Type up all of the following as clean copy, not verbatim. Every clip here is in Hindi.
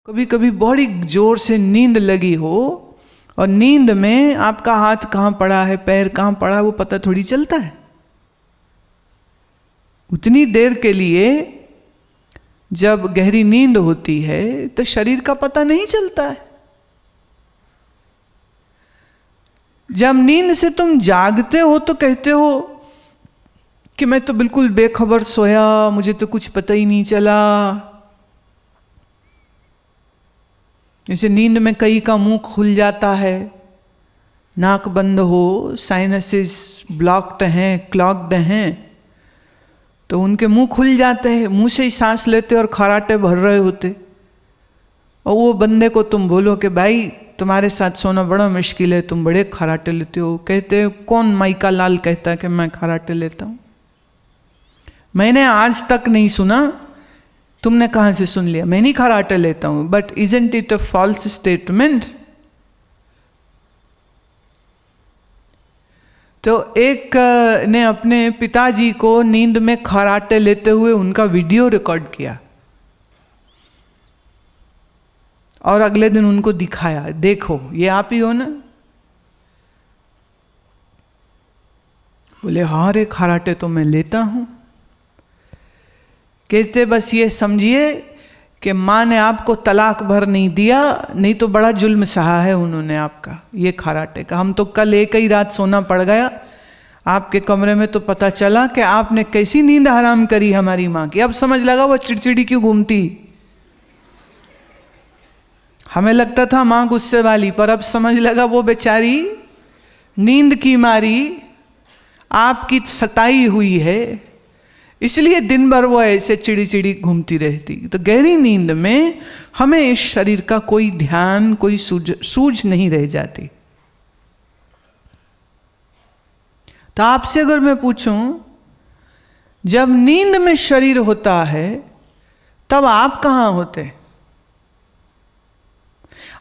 कभी कभी बड़ी जोर से नींद लगी हो और नींद में आपका हाथ कहाँ पड़ा है, पैर कहाँ पड़ा है, वो पता थोड़ी चलता है। उतनी देर के लिए जब गहरी नींद होती है तो शरीर का पता नहीं चलता है। जब नींद से तुम जागते हो तो कहते हो कि मैं तो बिल्कुल बेखबर सोया, मुझे तो कुछ पता ही नहीं चला। जैसे नींद में कई का मुंह खुल जाता है, नाक बंद हो, साइनसेस ब्लॉक्ड हैं, क्लॉग्ड हैं, तो उनके मुंह खुल जाते हैं, मुंह से ही सांस लेते और खराटे भर रहे होते। और वो बंदे को तुम बोलो कि भाई तुम्हारे साथ सोना बड़ा मुश्किल है, तुम बड़े खराटे लेते हो। कहते हो कौन माइका लाल कहता है कि मैं खराटे लेता हूँ? मैंने आज तक नहीं सुना, तुमने कहां से सुन लिया? मैं नहीं खराटे लेता हूं। But isn't it a false statement? तो एक ने अपने पिताजी को नींद में खराटे लेते हुए उनका वीडियो रिकॉर्ड किया और अगले दिन उनको दिखाया, देखो ये आप ही हो ना? बोले हाँ रे, खराटे तो मैं लेता हूं। कहते बस ये समझिए कि माँ ने आपको तलाक भर नहीं दिया, नहीं तो बड़ा जुल्म सहा है उन्होंने आपका, ये खराटे का। हम तो कल एक ही रात सोना पड़ गया आपके कमरे में, तो पता चला कि आपने कैसी नींद हराम करी हमारी माँ की। अब समझ लगा वो चिड़चिड़ी क्यों घूमती। हमें लगता था माँ गुस्से वाली, पर अब समझ लगा वो बेचारी नींद की मारी आपकी सताई हुई है, इसलिए दिन भर वो ऐसे चिड़ी चिड़ी घूमती रहती। तो गहरी नींद में हमें इस शरीर का कोई ध्यान, कोई सूझ नहीं रह जाती। तो आपसे अगर मैं पूछूं, जब नींद में शरीर होता है तब आप कहां होते?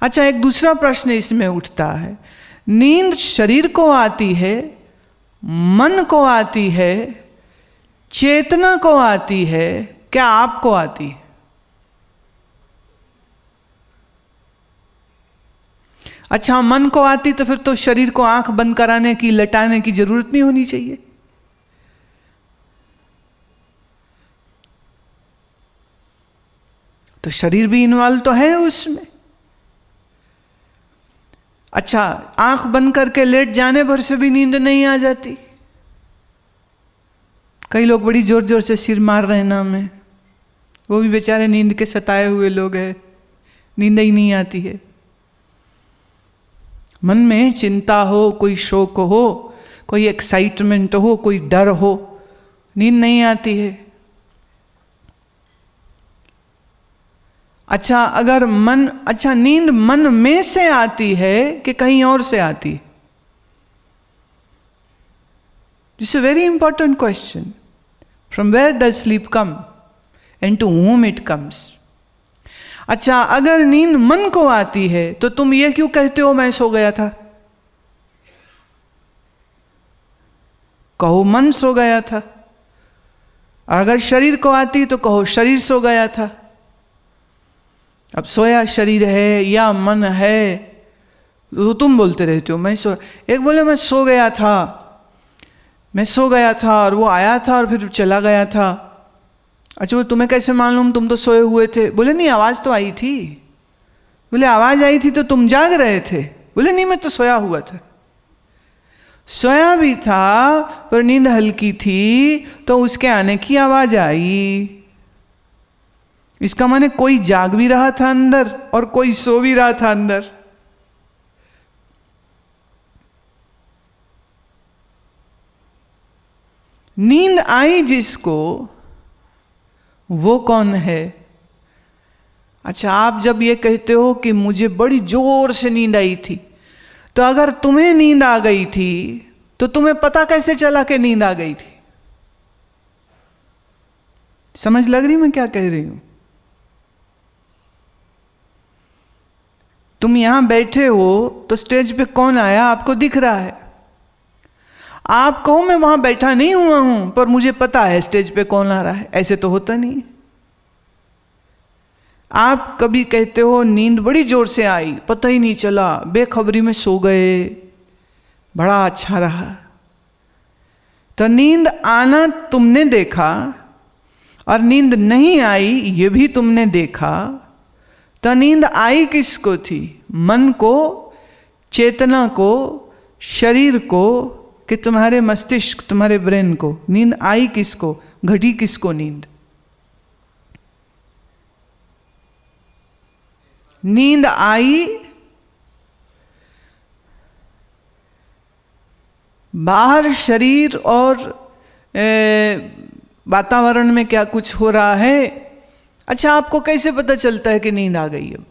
अच्छा, एक दूसरा प्रश्न इसमें उठता है, नींद शरीर को आती है, मन को आती है, चेतना को आती है, क्या आपको आती है? अच्छा, मन को आती तो फिर तो शरीर को आंख बंद कराने की, लटाने की जरूरत नहीं होनी चाहिए। तो शरीर भी इन्वॉल्व तो है उसमें। अच्छा, आंख बंद करके लेट जाने भर से भी नींद नहीं आ जाती? कई लोग बड़ी जोर जोर से सिर मार रहे हैं ना में, वो भी बेचारे नींद के सताए हुए लोग हैं, नींद ही नहीं आती है। मन में चिंता हो, कोई शोक हो, कोई एक्साइटमेंट हो, कोई डर हो, नींद नहीं आती है। अच्छा, अगर मन, अच्छा नींद मन में से आती है कि कहीं और से आती है? This is a very important question. From where does sleep come and to whom it comes? अच्छा, अगर नींद मन को आती है तो तुम ये क्यों कहते हो मैं सो गया था? कहो मन सो गया था। अगर शरीर को आती तो कहो शरीर सो गया था। अब सोया शरीर है या मन है तो तुम बोलते रहते हो मैं सो। एक बोले मैं सो गया था, मैं सो गया था और वो आया था और फिर चला गया था। अच्छा, वो तुम्हें कैसे मालूम, तुम तो सोए हुए थे? बोले नहीं, आवाज़ तो आई थी। बोले आवाज़ आई थी तो तुम जाग रहे थे? बोले नहीं, मैं तो सोया हुआ था। सोया भी था पर नींद हल्की थी तो उसके आने की आवाज़ आई। इसका माने कोई जाग भी रहा था अंदर और कोई सो भी रहा था अंदर। नींद आई जिसको, वो कौन है? अच्छा, आप जब ये कहते हो कि मुझे बड़ी जोर से नींद आई थी, तो अगर तुम्हें नींद आ गई थी तो तुम्हें पता कैसे चला कि नींद आ गई थी? समझ लग रही मैं क्या कह रही हूं? तुम यहां बैठे हो तो स्टेज पे कौन आया आपको दिख रहा है। आप कहो मैं वहां बैठा नहीं हुआ हूं पर मुझे पता है स्टेज पे कौन आ रहा है, ऐसे तो होता नहीं। आप कभी कहते हो नींद बड़ी जोर से आई, पता ही नहीं चला, बेखबरी में सो गए, बड़ा अच्छा रहा। तो नींद आना तुमने देखा और नींद नहीं आई ये भी तुमने देखा। तो नींद आई किसको थी? मन को, चेतना को, शरीर को, कि तुम्हारे मस्तिष्क, तुम्हारे ब्रेन को? नींद आई किसको? घटी किसको नींद? नींद आई बाहर शरीर और वातावरण में क्या कुछ हो रहा है। अच्छा, आपको कैसे पता चलता है कि नींद आ गई? अब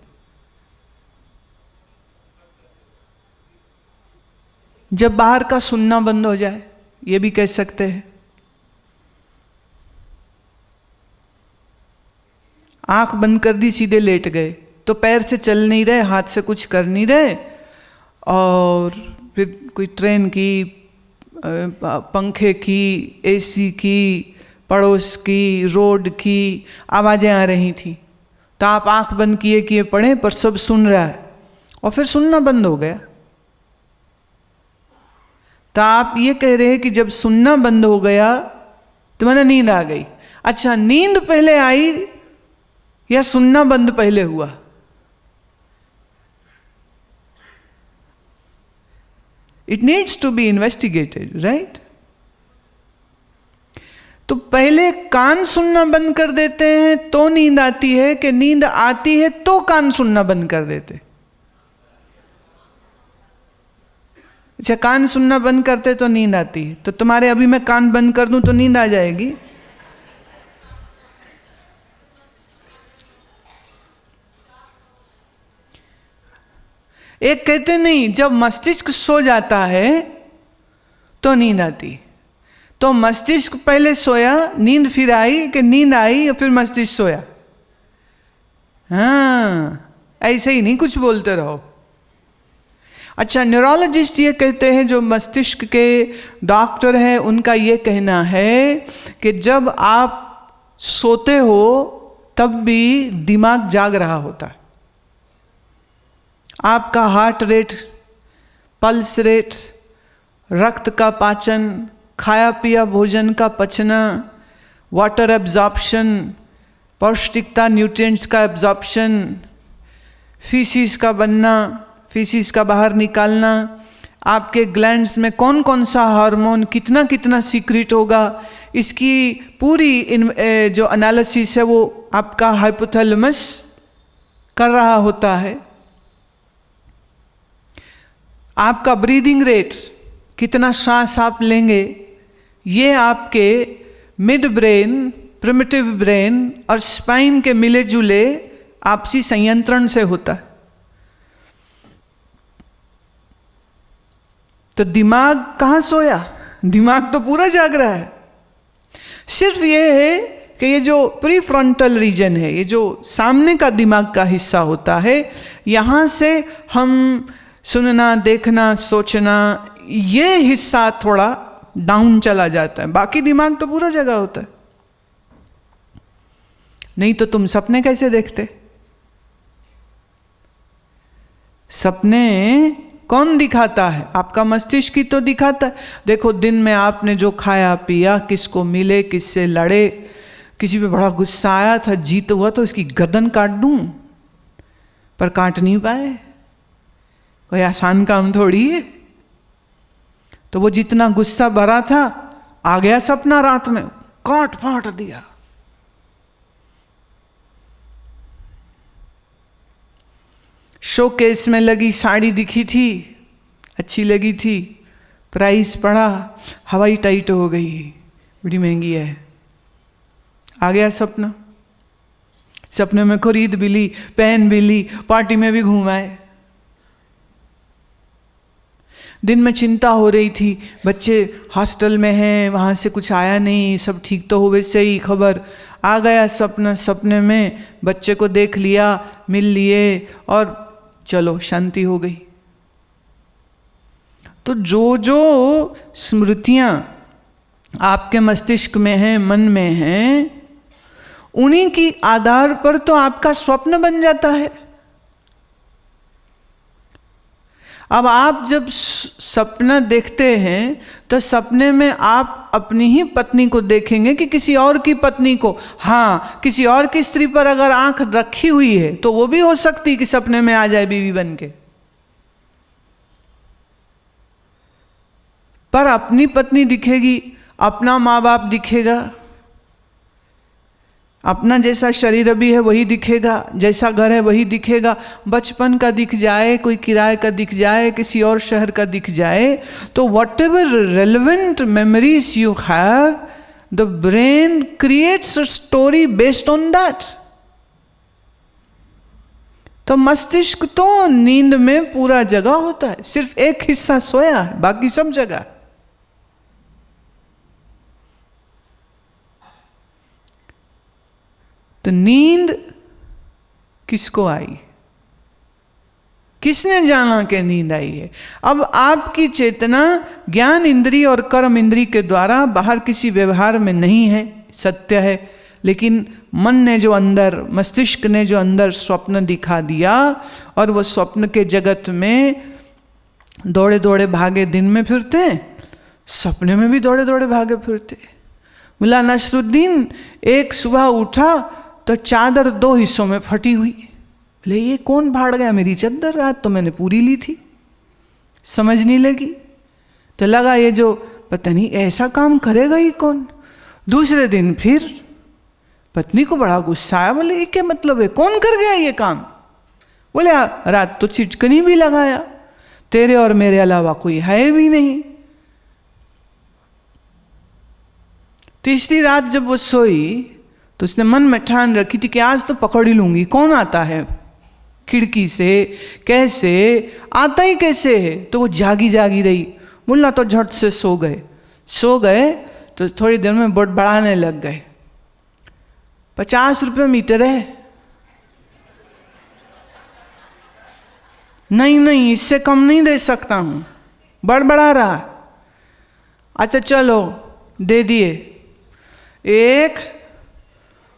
जब बाहर का सुनना बंद हो जाए, ये भी कह सकते हैं। आंख बंद कर दी, सीधे लेट गए, तो पैर से चल नहीं रहे, हाथ से कुछ कर नहीं रहे, और फिर कोई ट्रेन की, पंखे की, एसी की, पड़ोस की, रोड की आवाज़ें आ रही थी। तो आप आंख बंद किए पड़े, पर सब सुन रहा है, और फिर सुनना बंद हो गया। तो आप ये कह रहे हैं कि जब सुनना बंद हो गया तो मैंने नींद आ गई। अच्छा, नींद पहले आई या सुनना बंद पहले हुआ? It needs to be investigated, right? तो पहले कान सुनना बंद कर देते हैं तो नींद आती है, कि नींद आती है तो कान सुनना बंद कर देते? अच्छा, कान सुनना बंद करते तो नींद आती है। तो तुम्हारे अभी मैं कान बंद कर दूं तो नींद आ जाएगी? एक कहते नहीं, जब मस्तिष्क सो जाता है तो नींद आती। तो मस्तिष्क पहले सोया, नींद फिर आई, कि नींद आई और फिर मस्तिष्क सोया? हाँ, ऐसे ही नहीं कुछ बोलते रहो। अच्छा, न्यूरोलॉजिस्ट ये कहते हैं, जो मस्तिष्क के डॉक्टर हैं, उनका ये कहना है कि जब आप सोते हो तब भी दिमाग जाग रहा होता है। आपका हार्ट रेट, पल्स रेट, रक्त का पाचन, खाया पिया भोजन का पचना, वाटर एब्जॉर्प्शन, पौष्टिकता, न्यूट्रिएंट्स का एब्जॉर्प्शन, फीसिस का बनना, फीसिस का बाहर निकालना, आपके ग्लैंड्स में कौन कौन सा हार्मोन कितना कितना सीक्रेट होगा, इसकी पूरी जो एनालिसिस है वो आपका हाइपोथैलेमस कर रहा होता है। आपका ब्रीदिंग रेट, कितना सांस आप लेंगे, ये आपके मिड ब्रेन, प्रिमिटिव ब्रेन और स्पाइन के मिले जुले आपसी संयंत्रण से होता है। तो दिमाग कहाँ सोया? दिमाग तो पूरा जाग रहा है। सिर्फ ये है कि ये जो प्रीफ्रंटल रीजन है, ये जो सामने का दिमाग का हिस्सा होता है, यहाँ से हम सुनना, देखना, सोचना, ये हिस्सा थोड़ा डाउन चला जाता है। बाकी दिमाग तो पूरा जगह होता है। नहीं तो तुम सपने कैसे देखते? सपने कौन दिखाता है? आपका मस्तिष्क ही तो दिखाता है। देखो, दिन में आपने जो खाया पिया, किसको मिले, किससे लड़े, किसी पे बड़ा गुस्सा आया था, जीत हुआ तो इसकी गर्दन काट दूं, पर काट नहीं पाए। कोई आसान काम थोड़ी है। तो वो जितना गुस्सा भरा था, आ गया सपना रात में, काट फाट दिया। शोकेस में लगी साड़ी दिखी थी, अच्छी लगी थी, प्राइस पड़ा, हवाई टाइट हो गई, बड़ी महंगी है। आ गया सपना। सपने में खरीद भी ली, पहन भी ली, पार्टी में भी घूमाए। दिन में चिंता हो रही थी, बच्चे हॉस्टल में हैं, वहाँ से कुछ आया नहीं, सब ठीक तो हो वैसे ही खबर। आ गया सपना, सपने में बच्चे को देख लिया, मिल लिए और चलो शांति हो गई। तो जो जो स्मृतियाँ आपके मस्तिष्क में हैं, मन में हैं, उन्हीं की आधार पर तो आपका स्वप्न बन जाता है। अब आप जब सपना देखते हैं तो सपने में आप अपनी ही पत्नी को देखेंगे कि किसी और की पत्नी को? हाँ, किसी और की स्त्री पर अगर आंख रखी हुई है तो वो भी हो सकती कि सपने में आ जाए बीवी बन के, पर अपनी पत्नी दिखेगी, अपना माँ बाप दिखेगा, अपना जैसा शरीर अभी है वही दिखेगा, जैसा घर है वही दिखेगा। बचपन का दिख जाए, कोई किराए का दिख जाए, किसी और शहर का दिख जाए, तो what ever relevant memories you have, the brain creates a story based on that. तो मस्तिष्क तो नींद में पूरा जगा होता है, सिर्फ एक हिस्सा सोया है, बाकी सब जगा। तो नींद किसको आई? किसने जाना कि नींद आई है? अब आपकी चेतना ज्ञान इंद्री और कर्म इंद्री के द्वारा बाहर किसी व्यवहार में नहीं है, सत्य है, लेकिन मन ने जो अंदर, मस्तिष्क ने जो अंदर स्वप्न दिखा दिया, और वह स्वप्न के जगत में दौड़े दौड़े भागे दिन में फिरते, सपने में भी दौड़े दौड़े भागे फिरते। मुल्ला नसरुद्दीन एक सुबह उठा तो चादर 2 हिस्सों में फटी हुई। बोले ये कौन फाड़ गया मेरी चादर? रात तो मैंने पूरी ली थी। समझ नहीं लगी, तो लगा ये जो पता नहीं ऐसा काम करेगा ही कौन। दूसरे दिन फिर पत्नी को बड़ा गुस्सा आया, बोले ये क्या मतलब है, कौन कर गया ये काम? बोले रात तो चिटकनी भी लगाया, तेरे और मेरे अलावा कोई है भी नहीं। तीसरी रात जब वो सोई तो उसने मन में ठान रखी थी कि आज तो पकड़ ही लूंगी, कौन आता है खिड़की से, कैसे आता ही कैसे है। तो वो जागी जागी रही। मुल्ला तो झट से सो गए तो थोड़ी देर में बढ़ाने लग गए। 50 रुपये मीटर है, नहीं इससे कम नहीं दे सकता हूं, बढ़ा रहा। अच्छा चलो दे दिए, 1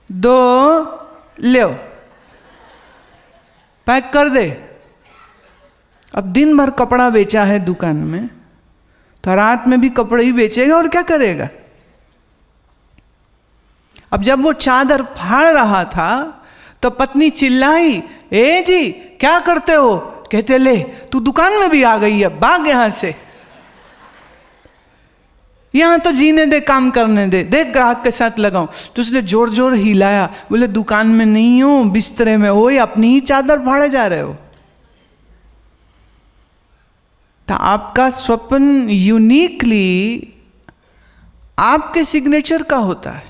2 ले पैक कर दे। अब दिन भर कपड़ा बेचा है दुकान में, तो रात में भी कपड़े ही बेचेगा और क्या करेगा। अब जब वो चादर फाड़ रहा था तो पत्नी चिल्लाई, ए जी क्या करते हो? कहते ले तू दुकान में भी आ गई है, भाग यहां से, यहां तो जीने दे, काम करने दे, देख ग्राहक के साथ लगाऊं। तो उसने जोर जोर हिलाया, बोले दुकान में नहीं हो, बिस्तरे में हो, या अपनी ही चादर फाड़े जा रहे हो। तो आपका स्वप्न यूनिकली आपके सिग्नेचर का होता है।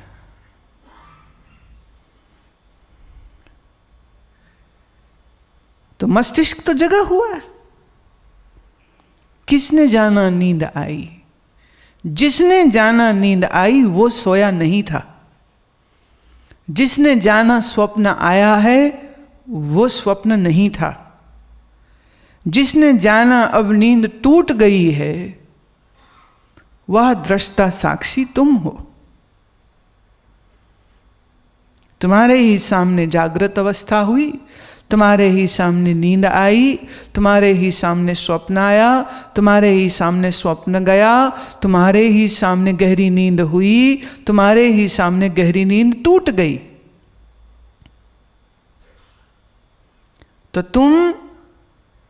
तो मस्तिष्क तो जगा हुआ है। किसने जाना नींद आई? जिसने जाना नींद आई वो सोया नहीं था। जिसने जाना स्वप्न आया है वो स्वप्न नहीं था। जिसने जाना अब नींद टूट गई है वह दृष्टा साक्षी तुम हो। तुम्हारे ही सामने जागृत अवस्था हुई, तुम्हारे ही सामने नींद आई, तुम्हारे ही सामने स्वप्न आया, तुम्हारे ही सामने स्वप्न गया, तुम्हारे ही सामने गहरी नींद हुई, तुम्हारे ही सामने गहरी नींद टूट गई। तो तुम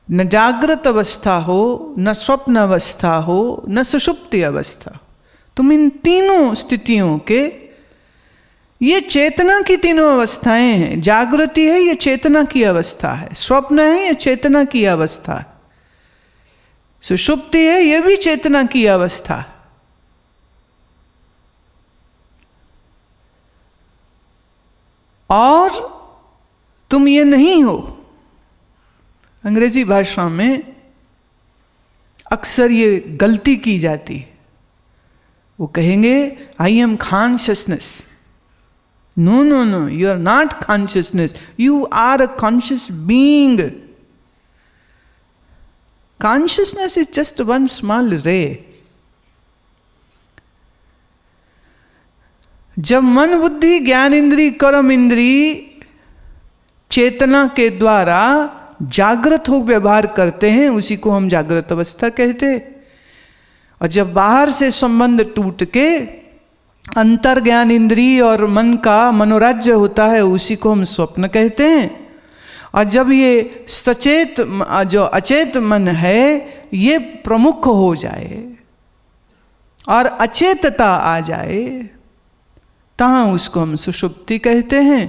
न जागृत अवस्था हो, न स्वप्न अवस्था हो, न सुषुप्ति अवस्था। तुम इन तीनों स्थितियों के, ये चेतना की तीनों अवस्थाएं हैं। जागृति है, ये चेतना की अवस्था है। स्वप्न है, ये चेतना की अवस्था है। सुषुप्ति है, ये भी चेतना की अवस्था है। और तुम ये नहीं हो। अंग्रेजी भाषा में अक्सर ये गलती की जाती, वो कहेंगे I am consciousness. No, no, no, you are not consciousness. You are a conscious being. Consciousness is just one small ray. जब मन बुद्धि ज्ञान इंद्री कर्म इंद्री चेतना के द्वारा जागृत हो व्यवहार करते हैं, उसी को हम जागृत अवस्था कहते हैं। और जब बाहर से संबंध टूट के अंतर ज्ञान इंद्री और मन का मनोराज्य होता है, उसी को हम स्वप्न कहते हैं। और जब ये सचेत जो अचेत मन है ये प्रमुख हो जाए और अचेतता आ जाए, तहाँ उसको हम सुषुप्ति कहते हैं।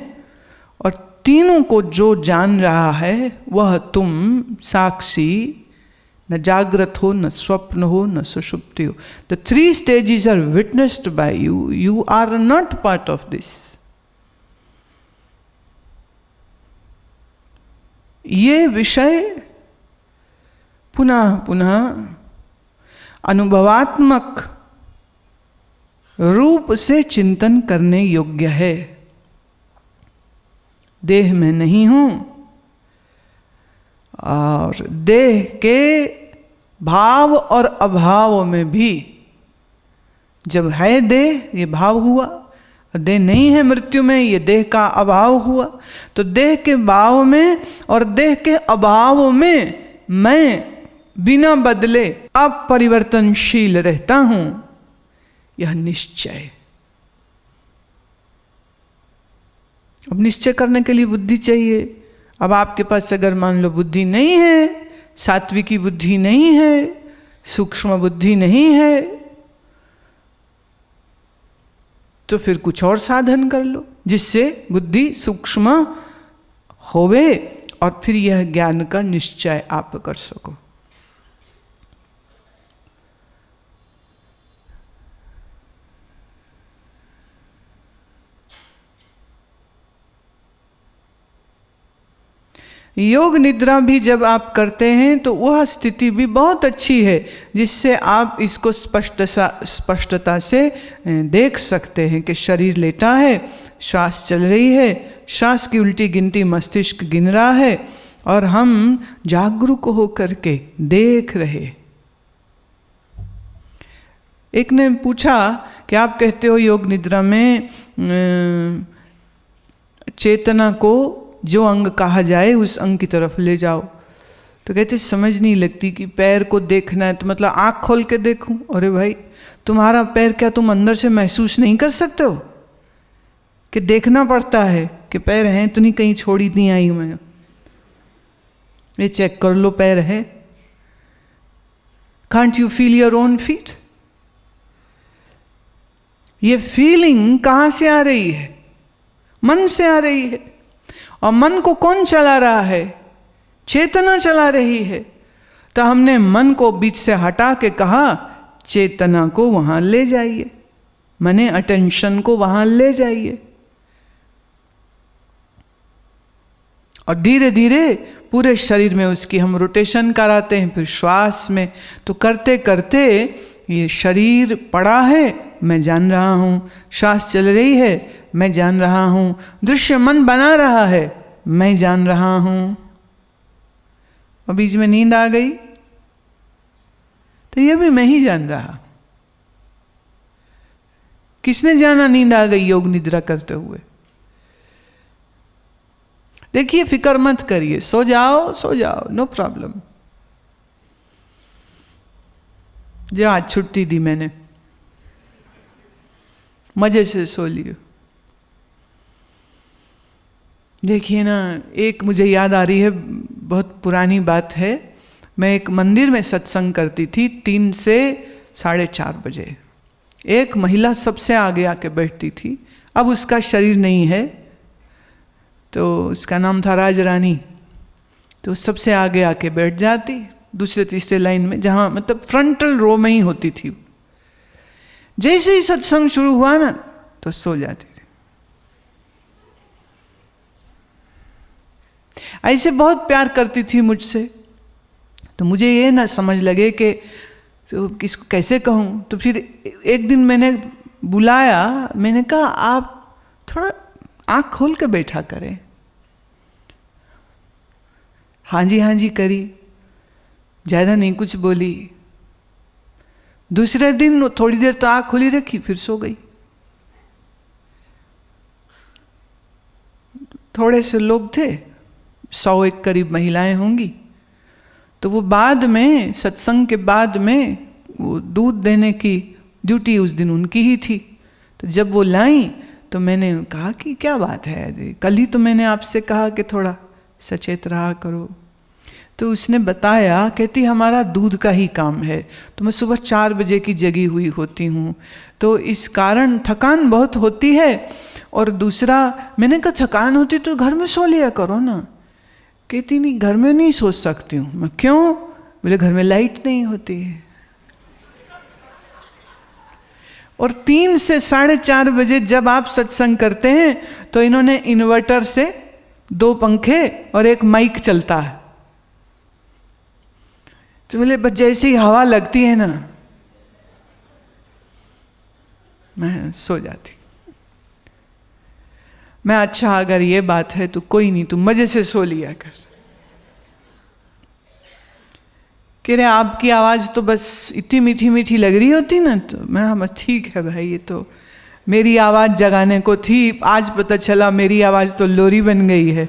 और तीनों को जो जान रहा है वह तुम साक्षी, न जागृत हो, न स्वप्न हो, न सुषुप्ति हो। The 3 stages are witnessed by you, you are not part of this. ये विषय पुनः पुनः अनुभवात्मक रूप से चिंतन करने योग्य है। देह में नहीं हूं और देह के भाव और अभाव में भी, जब है देह ये भाव हुआ, देह नहीं है मृत्यु में ये देह का अभाव हुआ, तो देह के भाव में और देह के अभाव में मैं बिना बदले अपरिवर्तनशील रहता हूं, यह निश्चय। अब निश्चय करने के लिए बुद्धि चाहिए। अब आपके पास अगर मान लो बुद्धि नहीं है, सात्विकी बुद्धि नहीं है, सूक्ष्म बुद्धि नहीं है, तो फिर कुछ और साधन कर लो जिससे बुद्धि सूक्ष्म होवे और फिर यह ज्ञान का निश्चय आप कर सको। योग निद्रा भी जब आप करते हैं तो वह स्थिति भी बहुत अच्छी है जिससे आप इसको स्पष्टता से देख सकते हैं कि शरीर लेटा है, श्वास चल रही है, श्वास की उल्टी गिनती मस्तिष्क गिन रहा है और हम जागरूक होकर के देख रहे। एक ने पूछा कि आप कहते हो योग निद्रा में चेतना को जो अंग कहा जाए उस अंग की तरफ ले जाओ, तो कहते समझ नहीं लगती कि पैर को देखना है तो मतलब आँख खोल के देखूं। अरे भाई तुम्हारा पैर क्या तुम अंदर से महसूस नहीं कर सकते हो कि देखना पड़ता है कि पैर हैं तो नहीं, कहीं छोड़ी नहीं आई हूं मैं, ये चेक कर लो पैर है। Can't you feel your own feet? ये फीलिंग कहाँ से आ रही है? मन से आ रही है। और मन को कौन चला रहा है? चेतना चला रही है। तो हमने मन को बीच से हटा के कहा चेतना को वहां ले जाइए, माने अटेंशन को वहां ले जाइए। और धीरे धीरे पूरे शरीर में उसकी हम रोटेशन कराते हैं, फिर श्वास में। तो करते करते ये शरीर पड़ा है, मैं जान रहा हूं, श्वास चल रही है, मैं जान रहा हूं, दृश्य मन बना रहा है, मैं जान रहा हूं। और बीच में नींद आ गई तो ये भी मैं ही जान रहा। किसने जाना नींद आ गई योग निद्रा करते हुए? देखिए फिक्र मत करिए, सो जाओ सो जाओ, नो प्रॉब्लम। जो आज छुट्टी दी मैंने, मजे से सो लियो। देखिए ना, एक मुझे याद आ रही है, बहुत पुरानी बात है। मैं एक मंदिर में सत्संग करती थी 3 से 4:30 बजे। एक महिला सबसे आगे आके बैठती थी। अब उसका शरीर नहीं है, तो उसका नाम था राज रानी। तो सबसे आगे आके बैठ जाती, दूसरे तीसरे लाइन में, जहाँ मतलब फ्रंटल रो में ही होती थी। जैसे ही सत्संग शुरू हुआ ना तो सो जाती। ऐसे बहुत प्यार करती थी मुझसे। तो मुझे ये ना समझ लगे कि तो किसको कैसे कहूँ। तो फिर एक दिन मैंने बुलाया, मैंने कहा आप थोड़ा आँख खोल के बैठा करें। हाँ जी करी, ज़्यादा नहीं कुछ बोली। दूसरे दिन थोड़ी देर तो आँख खुली रखी, फिर सो गई। थोड़े से लोग थे, 100 एक करीब महिलाएं होंगी। तो वो बाद में, सत्संग के बाद में, वो दूध देने की ड्यूटी उस दिन उनकी ही थी। तो जब वो लाई तो मैंने कहा कि क्या बात है, कल ही तो मैंने आपसे कहा कि थोड़ा सचेत रहा करो। तो उसने बताया, कहती हमारा दूध का ही काम है, तो मैं सुबह 4 बजे की जगी हुई होती हूँ, तो इस कारण थकान बहुत होती है। और दूसरा, मैंने कहा थकान होती तो घर में सो लिया करो ना। कहती नहीं, घर में नहीं सो सकती हूँ। मैं क्यों? बोले घर में लाइट नहीं होती है। और 3 से 4:30 बजे जब आप सत्संग करते हैं तो इन्होंने इन्वर्टर से 2 पंखे और एक माइक चलता है। तो बोले बस जैसे ही हवा लगती है ना, मैं सो जाती। मैं अच्छा, अगर ये बात है तो कोई नहीं, तू मजे से सो लिया कर। कह रहे आपकी आवाज़ तो बस इतनी मीठी मीठी लग रही होती ना। तो मैं, हाँ ठीक है भाई, ये तो मेरी आवाज़ जगाने को थी, आज पता चला मेरी आवाज़ तो लोरी बन गई है।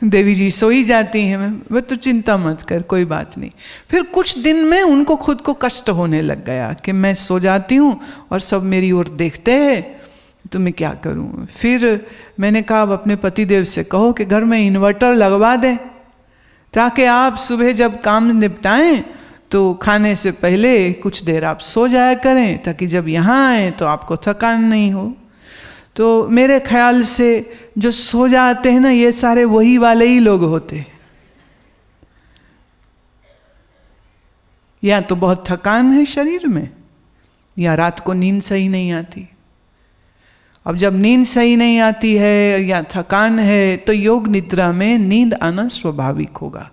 देवी जी सो ही जाती हैं। मैं तो चिंता मत कर, कोई बात नहीं। फिर कुछ दिन में उनको खुद को कष्ट होने लग गया कि मैं सो जाती हूँ और सब मेरी ओर देखते हैं, तो मैं क्या करूँ। फिर मैंने कहा अब अपने पतिदेव से कहो कि घर में इन्वर्टर लगवा दें, ताकि आप सुबह जब काम निपटाएं तो खाने से पहले कुछ देर आप सो जाया करें, ताकि जब यहाँ आए तो आपको थकान नहीं हो। तो मेरे ख्याल से जो सो जाते हैं ना, ये सारे वही वाले ही लोग होते। या तो बहुत थकान है शरीर में, या रात को नींद सही नहीं आती। अब जब नींद सही नहीं आती है या थकान है तो योग निद्रा में नींद आना स्वाभाविक होगा।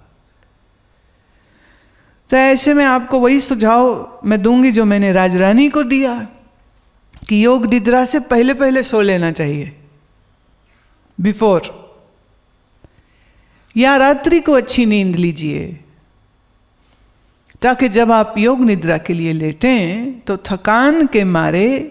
तो ऐसे में आपको वही सुझाव मैं दूंगी जो मैंने राजरानी को दिया, कि योग निद्रा से पहले पहले सो लेना चाहिए, बिफोर, या रात्रि को अच्छी नींद लीजिए, ताकि जब आप योग निद्रा के लिए लेटें तो थकान के मारे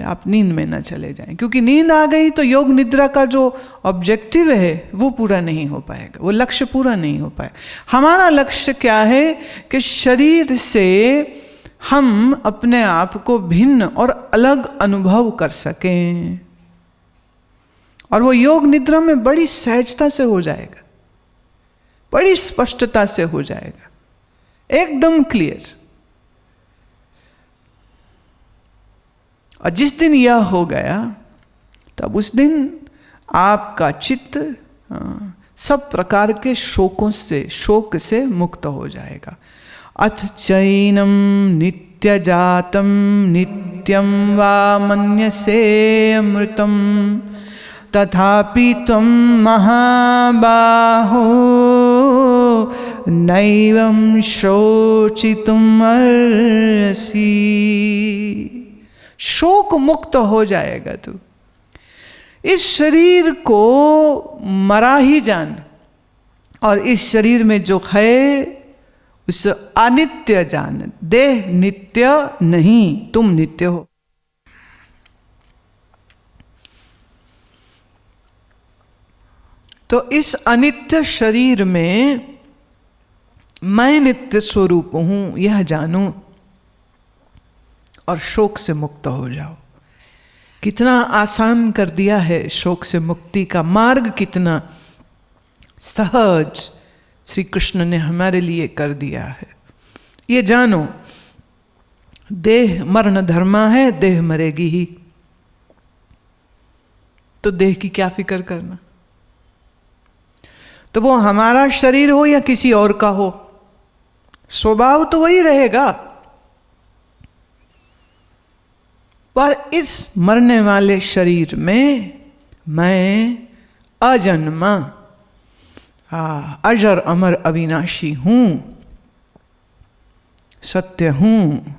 आप नींद में ना चले जाएं। क्योंकि नींद आ गई तो योग निद्रा का जो ऑब्जेक्टिव है वो पूरा नहीं हो पाएगा, वो लक्ष्य पूरा नहीं हो पाएगा। हमारा लक्ष्य क्या है कि शरीर से हम अपने आप को भिन्न और अलग अनुभव कर सकें, और वो योग निद्रा में बड़ी सहजता से हो जाएगा, बड़ी स्पष्टता से हो जाएगा, एकदम क्लियर। और जिस दिन यह हो गया तब उस दिन आपका चित्त सब प्रकार के शोक से मुक्त हो जाएगा। अथ चैनम नित्य जातम नित्यम वा मन्यसे अमृतम तथापि त्वं महाबाहो नैवं शोचितुम् अर्हसि। शोक मुक्त हो जाएगा तू। इस शरीर को मरा ही जान, और इस शरीर में जो है उस अनित्य जान। देह नित्य नहीं, तुम नित्य हो। तो इस अनित्य शरीर में मैं नित्य स्वरूप हूं, यह जानो और शोक से मुक्त हो जाओ। कितना आसान कर दिया है शोक से मुक्ति का मार्ग, कितना सहज श्री कृष्ण ने हमारे लिए कर दिया है। ये जानो, देह मरण धर्मा है, देह मरेगी ही, तो देह की क्या फिक्र करना। तो वो हमारा शरीर हो या किसी और का हो, स्वभाव तो वही रहेगा। पर इस मरने वाले शरीर में मैं अजन्मा, अजर अमर अविनाशी हूं, सत्य हूं,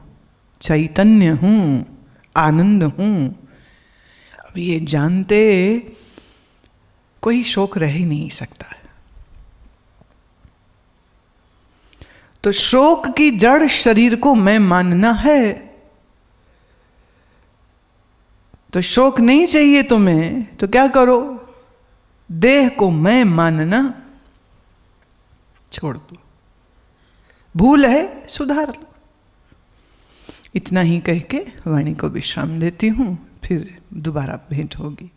चैतन्य हूं, आनंद हूं। अब ये जानते कोई शोक रह ही नहीं सकता। तो शोक की जड़ शरीर को मैं मानना है, तो शोक नहीं चाहिए तुम्हें तो क्या करो, देह को मैं मानना छोड़ दो, भूल है सुधार लो। इतना ही कह के वाणी को विश्राम देती हूँ, फिर दोबारा भेंट होगी।